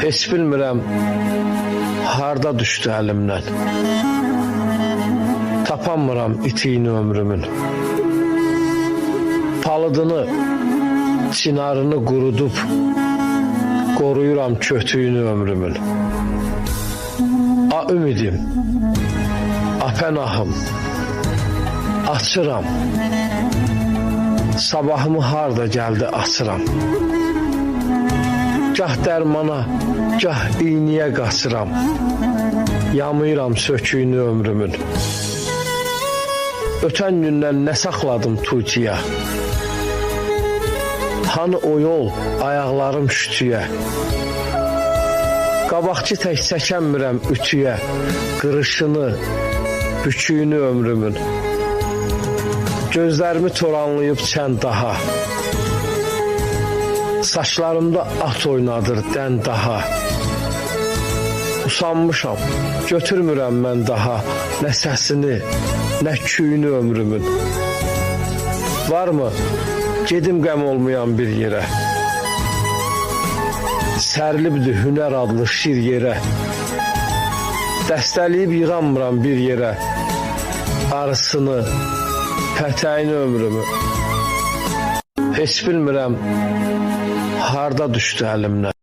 Heç bilmirəm harda düşdü əlimdən. Tapanmıram itiyini ömrümün. Palıdını, çinarını qurudub qoruyuram kötüyünü ömrümün. A ümidim, a pənahım, açıram. Sabahımı harda gəldi açıram. Gah dərmana, gah iyniyə qaçıram. Yamayıram söküyünü ömrümün. Ötən gündən nə saxladım tuğciyə? Hanı o yol, ayaqlarım şütüyə? Qabaqçı tək çəkənmirəm ütüyə, qırışını, büküyünü ömrümün. Gözlərimi toranlayıb çən daha. Saçlarımda at oynadır dən daha. Usanmışam, götürmürəm mən daha nə səsini, nə küyünü ömrümün. Varmı gedim qəm olmayan bir yerə? Sərilibdir hünər adlı şir yerə. Dəstəliyib yığanmıram bir yerə. Arısını, pətəyini ömrümü. Heç bilmirəm harda düşdü əlimdən.